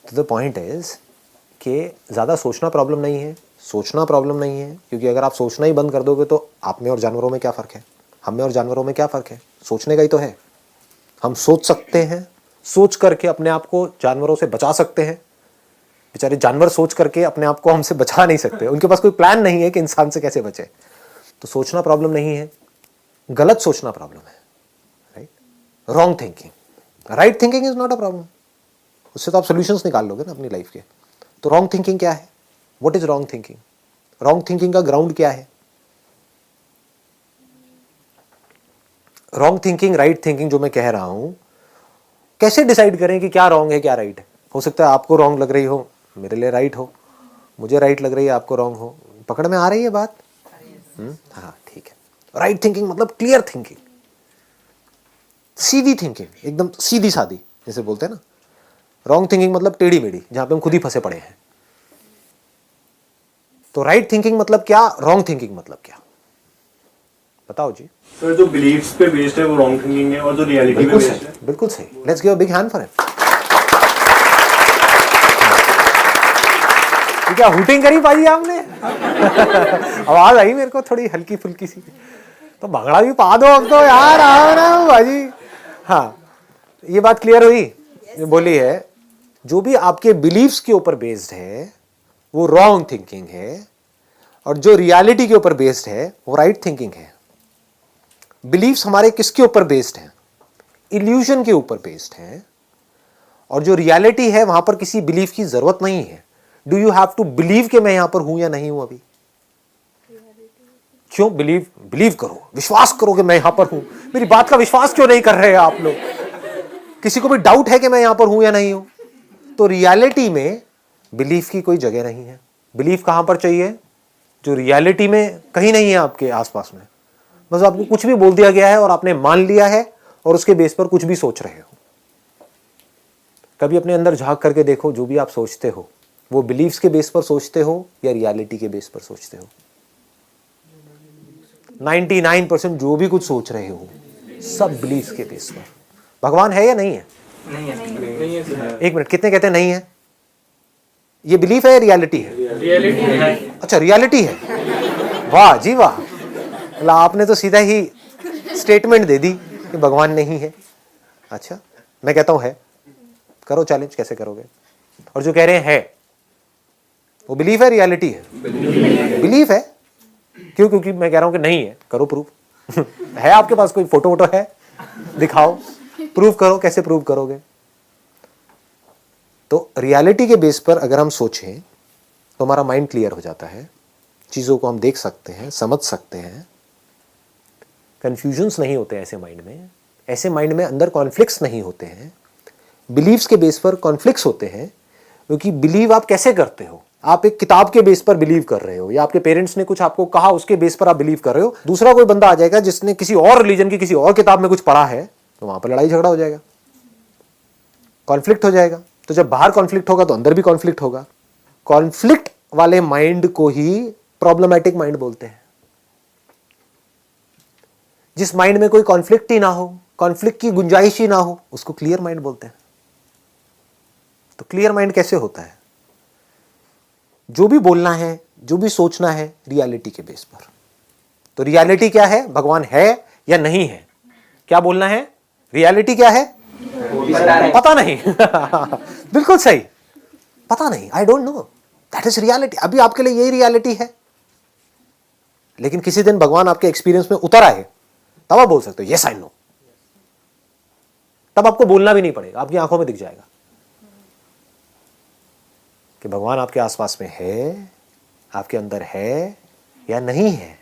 तो the point is कि ज़्यादा सोचना प्रॉब्लम नहीं है, सोचना प्रॉब्लम नहीं है, क्योंकि अगर आप सोचना ही बंद कर दोगे तो आप में और जानवरों में क्या फ़र्क है, हम में और जानवरों में क्या फ़र्क है? सोचने का ही तो है। हम सोच सकते हैं, सोच करके अपने आप को जानवरों से बचा सकते हैं। बेचारे जानवर सोच करके अपने आप को हमसे बचा नहीं सकते, उनके पास कोई प्लान नहीं है कि इंसान से कैसे बचे। तो सोचना प्रॉब्लम नहीं है, गलत सोचना प्रॉब्लम है, right? Wrong thinking, right thinking is not a problem. उससे तो आप सोल्यूशंस निकाल लोगे ना अपनी लाइफ के। तो रॉन्ग थिंकिंग क्या है? What is wrong thinking? Wrong thinking का ग्राउंड क्या है? रॉन्ग थिंकिंग, राइट थिंकिंग जो मैं कह रहा हूं, कैसे डिसाइड करें कि क्या रॉन्ग है क्या राइट है? हो सकता है आपको रॉन्ग लग रही हो, मेरे लिए राइट हो, मुझे राइट लग रही है, आपको रॉन्ग हो। पकड़ में आ रही है बात? हाँ ठीक है। राइट थिंकिंग मतलब क्लियर थिंकिंग, सीधी थिंकिंग, एकदम सीधी सादी जैसे बोलते हैं ना। रॉन्ग थिंकिंग मतलब टेढ़ी मेढ़ी, जहां पे हम खुद ही फंसे पड़े हैं। तो राइट थिंकिंग मतलब क्या, रॉन्ग थिंकिंग मतलब क्या? बताओ जी। सर जो बिलीफ्स पे बेस्ड है वो रॉन्ग थिंकिंग है, और जो रियलिटी पे बेस्ड है। बिल्कुल सही। Let's give a big hand for him. क्या हुटिंग करी पाई आपने? आवाज आई मेरे को थोड़ी हल्की फुल्की सी। तो भंगड़ा भी पा दो अब तो यार, आओ ना भाजी। हाँ, ये बात क्लियर हुई? बोली है, जो भी आपके बिलीफ्स के ऊपर बेस्ड है वो रॉन्ग थिंकिंग है, और जो रियलिटी के ऊपर बेस्ड है वो राइट थिंकिंग है। बिलीफ्स हमारे किसके ऊपर बेस्ड है? इल्यूजन के ऊपर बेस्ड है, और जो रियलिटी है वहां पर किसी बिलीफ की जरूरत नहीं है। Do you have to believe कि मैं यहां पर हूं या नहीं हूं अभी? क्यों बिलीव करो, विश्वास करो कि मैं यहां पर हूं। मेरी बात का विश्वास क्यों नहीं कर रहे हैं आप लोग? किसी को भी डाउट है कि मैं यहां पर हूं या नहीं हूं? तो रियलिटी में बिलीफ की कोई जगह नहीं है। बिलीफ कहां पर चाहिए? जो रियलिटी में कहीं नहीं है आपके आसपास में। बस आपको कुछ भी बोल दिया गया है और आपने मान लिया है, और उसके बेस पर कुछ भी सोच रहे हो। कभी अपने अंदर झांक करके देखो, जो भी आप सोचते हो वो बिलीफ्स के बेस पर सोचते हो या रियलिटी के बेस पर सोचते हो? 99% जो भी कुछ सोच रहे हो सब बिलीफ्स के बेस पर। भगवान है या नहीं है? नहीं है। एक मिनट, कितने कहते हैं नहीं है? ये बिलीफ है या रियलिटी है? रियलिटी है। अच्छा, रियलिटी है। वाह जी वाह, मतलब आपने तो सीधा ही स्टेटमेंट दे दी कि भगवान नहीं है। अच्छा, मैं कहता हूं है। करो चैलेंज, कैसे करोगे? और जो कह रहे हैं है, वो बिलीफ है रियलिटी है? बिलीफ है। क्यों? क्योंकि मैं कह रहा हूं कि नहीं है। करो प्रूफ। है आपके पास कोई फोटो वोटो है? दिखाओ, प्रूव करो। कैसे प्रूव करोगे? तो रियलिटी के बेस पर अगर हम सोचें तो हमारा माइंड क्लियर हो जाता है, चीजों को हम देख सकते हैं, समझ सकते हैं, कंफ्यूजन्स नहीं होते ऐसे माइंड में। ऐसे माइंड में अंदर कॉन्फ्लिक्ट्स नहीं होते हैं। बिलीव्स के बेस पर कॉन्फ्लिक्ट्स होते हैं, क्योंकि बिलीव आप कैसे करते हो? आप एक किताब के बेस पर बिलीव कर रहे हो, या आपके पेरेंट्स ने कुछ आपको कहा उसके बेस पर आप बिलीव कर रहे हो। दूसरा कोई बंदा आ जाएगा जिसने किसी और रिलीजन की किसी और किताब में कुछ पढ़ा है, तो वहां पर लड़ाई झगड़ा हो जाएगा, कॉन्फ्लिक्ट हो जाएगा। तो जब बाहर कॉन्फ्लिक्ट होगा तो अंदर भी कॉन्फ्लिक्ट होगा। कॉन्फ्लिक्ट वाले माइंड को ही प्रॉब्लमैटिक माइंड बोलते हैं। जिस माइंड में कोई कॉन्फ्लिक्ट ही ना हो, कॉन्फ्लिक्ट की गुंजाइश ही ना हो, उसको क्लियर माइंड बोलते हैं। तो क्लियर माइंड कैसे होता है? जो भी बोलना है, जो भी सोचना है, रियलिटी के बेस पर। तो रियलिटी क्या है? भगवान है या नहीं है? क्या बोलना है? रियलिटी क्या है? पता नहीं। बिल्कुल सही, पता नहीं, I don't know, that is reality. अभी आपके लिए यही रियलिटी है। लेकिन किसी दिन भगवान आपके एक्सपीरियंस में उतर आए, तब आप बोल सकते हो यस आई नो। तब आपको बोलना भी नहीं पड़ेगा, आपकी आंखों में दिख जाएगा कि भगवान आपके आसपास में है, आपके अंदर है या नहीं है।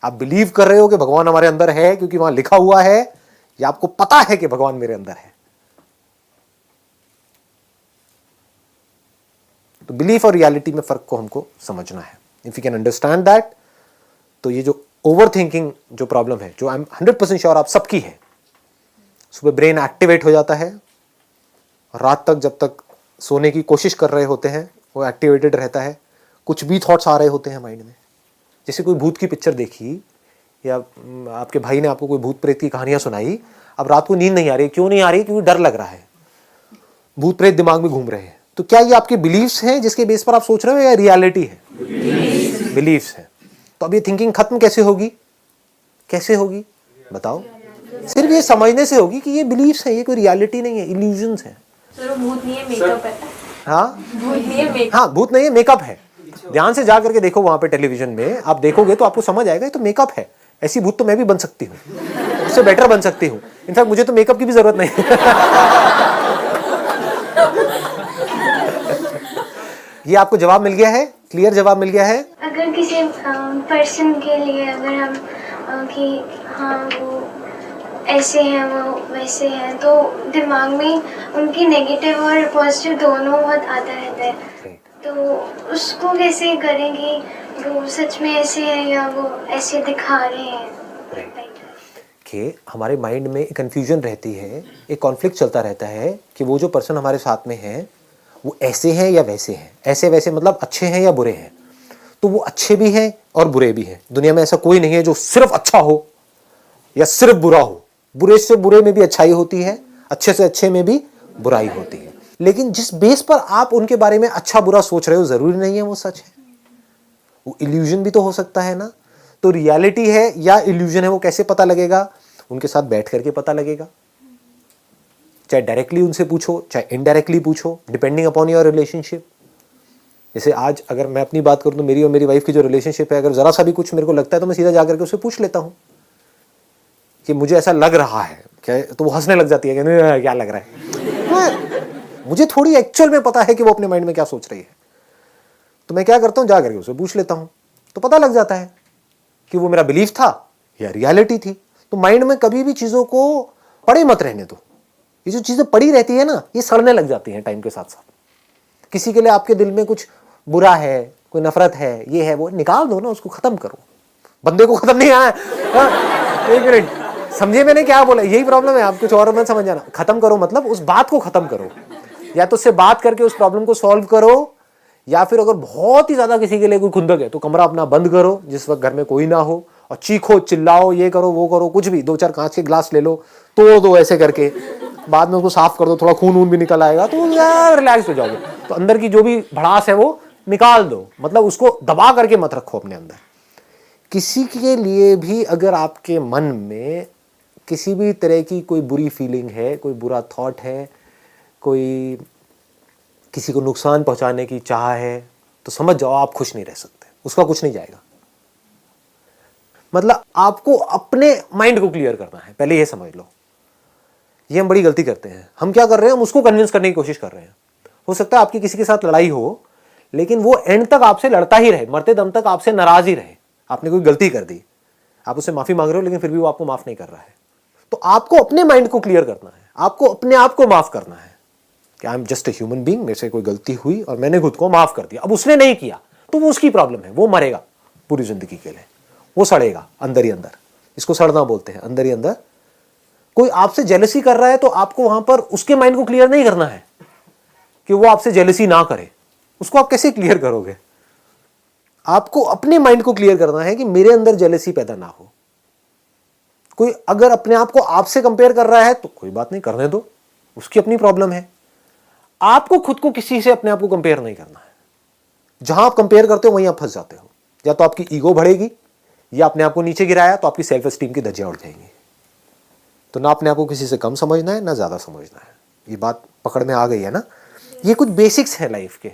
आप बिलीव कर रहे हो कि भगवान हमारे अंदर है क्योंकि वहां लिखा हुआ है, या आपको पता है कि भगवान मेरे अंदर है। तो बिलीफ और रियलिटी में फर्क को हमको समझना है। If you can understand that, तो ये जो ओवर थिंकिंग जो प्रॉब्लम है, जो आई एम 100% श्योर आप सबकी है, सुबह ब्रेन एक्टिवेट हो जाता है, रात तक जब तक सोने की कोशिश कर रहे होते हैं वो एक्टिवेटेड रहता है। कुछ भी थॉट्स आ रहे होते हैं माइंड में। जैसे कोई भूत की पिक्चर देखी, या आपके भाई ने आपको कोई भूत प्रेत की कहानियां सुनाई, अब रात को नींद नहीं आ रही। क्यों नहीं आ रही? क्योंकि डर लग रहा है, भूत प्रेत दिमाग में घूम रहे हैं। तो क्या ये आपके बिलीव्स हैं जिसके बेस पर आप सोच रहे हो या रियलिटी है? बिलीव्स है। तो अब ये थिंकिंग खत्म कैसे होगी? कैसे होगी बताओ? सिर्फ ये समझने से होगी कि ये बिलीव्स है, ये कोई रियलिटी नहीं है, इल्यूजन्स है। सर वो भूत नहीं है, मेकअप है। हाँ भूत नहीं है, मेकअप। हाँ, भूत नहीं है, मेकअप है। ध्यान से जा करके देखो वहां पे टेलीविजन में, आप देखोगे तो आपको समझ आएगा ये तो मेकअप है। ऐसी भूत तो मैं भी बन सकती हूँ, उससे बेटर बन सकती हूँ। इनफैक्ट मुझे तो मेकअप की भी जरूरत नहीं ये आपको जवाब मिल गया है, क्लियर जवाब मिल गया है। अगर किसी पर्सन के लिए अगर हम कि हाँ वो ऐसे हैं वो वैसे हैं, तो दिमाग में उनकी नेगेटिव और पॉजिटिव दोनों बहुत आता रहता है। तो उसको कैसे करेंगे, वो सच में ऐसे हैं या वो ऐसे दिखा रहे हैं? कि हमारे माइंड में कंफ्यूजन रहती है, एक कॉन्फ्लिक्ट चलता रहता है कि वो जो पर्सन हमारे साथ में है वो ऐसे हैं या वैसे हैं। ऐसे वैसे मतलब अच्छे हैं या बुरे हैं। तो वो अच्छे भी हैं और बुरे भी हैं। दुनिया में ऐसा कोई नहीं है जो सिर्फ अच्छा हो या सिर्फ बुरा हो। बुरे से बुरे में भी अच्छाई होती है, अच्छे से अच्छे में भी बुराई होती है। लेकिन जिस बेस पर आप उनके बारे में अच्छा बुरा सोच रहे हो जरूरी नहीं है वो सच है, वो इल्यूजन भी तो हो सकता है ना। तो रियलिटी है या इल्यूजन है वो कैसे पता लगेगा? उनके साथ बैठ करके पता लगेगा। चाहे डायरेक्टली उनसे पूछो, चाहे इनडायरेक्टली पूछो, डिपेंडिंग अपॉन योर रिलेशनशिप। जैसे आज अगर मैं अपनी बात करूं तो मेरी और मेरी वाइफ की जो रिलेशनशिप है, अगर जरा सा भी कुछ मेरे को लगता है तो मैं सीधा जाकर के उससे पूछ लेता हूं कि मुझे ऐसा लग रहा है क्या, तो वो हंसने लग जाती है कि क्या लग रहा है। मुझे थोड़ी एक्चुअल में पता है कि वो अपने माइंड में क्या सोच रही है, तो मैं क्या करता हूं, जाकर के उससे पूछ लेता हूं, तो पता लग जाता है कि वो मेरा बिलीफ था या रियलिटी थी। तो माइंड में कभी भी चीजों को पड़े मत रहने दो। ये जो चीजें पड़ी रहती है ना, ये सड़ने लग जाती हैं टाइम के साथ साथ। किसी के लिए आपके दिल में कुछ बुरा है, कोई नफरत है, ये है वो, निकाल दो ना, उसको खत्म करो। बंदे को खत्म नहीं आया। एक मिनट, समझे मैंने क्या बोला? यही प्रॉब्लम है, आप कुछ और मत समझ जाना। खत्म करो मतलब उस बात को खत्म करो, या तो उससे बात करके उस प्रॉब्लम को सॉल्व करो, या फिर अगर बहुत ही ज्यादा किसी के लिए कोई खुंदक है तो कमरा अपना बंद करो जिस वक्त घर में कोई ना हो, और चीखो चिल्लाओ, ये करो वो करो, कुछ भी, 2-4 कांच के ग्लास ले लो, तोड़ दो ऐसे करके, बाद में उसको साफ कर दो, थोड़ा खून वून भी निकल आएगा तो यार रिलैक्स हो जाओगे। तो अंदर की जो भी भड़ास है वो निकाल दो, मतलब उसको दबा करके मत रखो अपने अंदर। किसी के लिए भी अगर आपके मन में किसी भी तरह की कोई बुरी फीलिंग है, कोई बुरा थॉट है, कोई किसी को नुकसान पहुंचाने की चाह है, तो समझ जाओ आप खुश नहीं रह सकते, उसका कुछ नहीं जाएगा। मतलब आपको अपने माइंड को क्लियर करना है, पहले ये समझ लो। ये हम बड़ी गलती करते हैं। हम क्या कर रहे हैं, हम उसको कन्विंस करने की कोशिश कर रहे हैं। हो सकता है आपकी किसी के साथ लड़ाई हो, लेकिन वो एंड तक आपसे लड़ता ही रहे, मरते दम तक आपसे नाराज ही रहे। आपने कोई गलती कर दी, आप उससे माफी मांग रहे हो, लेकिन फिर भी वो आपको माफ नहीं कर रहा है। तो आपको अपने माइंड को क्लियर करना है, आपको अपने आप को माफ करना है कि I am just a human being, मेरे से कोई गलती हुई और मैंने खुद को माफ कर दिया। अब उसने नहीं किया तो वो उसकी प्रॉब्लम है, वो मरेगा पूरी जिंदगी के लिए, वो सड़ेगा अंदर ही अंदर। इसको सड़ना बोलते हैं, अंदर ही अंदर। कोई आपसे जेलसी कर रहा है तो आपको वहां पर उसके माइंड को क्लियर नहीं करना है कि वो आपसे जेलसी ना करे। उसको आप कैसे क्लियर करोगे? आपको अपने माइंड को क्लियर करना है कि मेरे अंदर जेलसी पैदा ना हो। कोई अगर अपने आप को आपसे कंपेयर कर रहा है तो कोई बात नहीं, करने दो, उसकी अपनी प्रॉब्लम है। आपको खुद को किसी से अपने आप को कंपेयर नहीं करना है। जहां आप कंपेयर करते हो वहीं आप फंस जाते हो। या तो आपकी ईगो बढ़ेगी, या अपने आप को नीचे गिराया तो आपकी सेल्फ एस्टीम की धज्जियां उड़ जाएंगी। तो ना अपने आप को किसी से कम समझना है, ना ज्यादा समझना है। ये बात पकड़ में आ गई है ना? ये कुछ बेसिक्स है लाइफ के।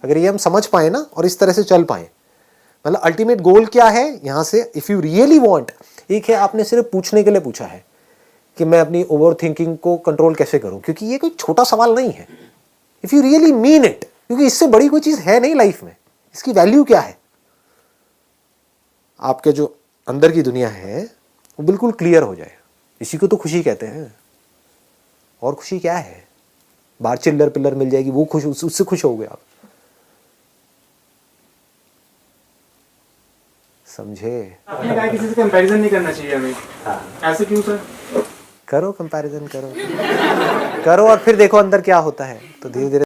अगर ये हम समझ पाए ना और इस तरह से चल पाए, मतलब अल्टीमेट गोल क्या है यहां से, इफ यू रियली वांट, एक है आपने सिर्फ पूछने के लिए पूछा है कि मैं अपनी ओवर थिंकिंग को कंट्रोल कैसे करूं, क्योंकि ये कोई छोटा सवाल नहीं है। If you really mean it, क्योंकि इससे बड़ी कोई चीज है नहीं लाइफ में। इसकी वैल्यू क्या है? आपके जो अंदर की दुनिया है वो बिल्कुल क्लियर हो जाए। इसी को तो खुशी कहते हैं। और खुशी क्या है? बाहर चिल्लर पिल्लर मिल जाएगी, वो खुश, उससे खुश हो गए आप। समझे? आपने कहा किसी से कंपैरिजन नहीं करना चाहिए हमें। हाँ। ऐसे क्यों सर? करो कंपैरिजन, करो करो और फिर देखो अंदर क्या होता है, तो धीरे धीरे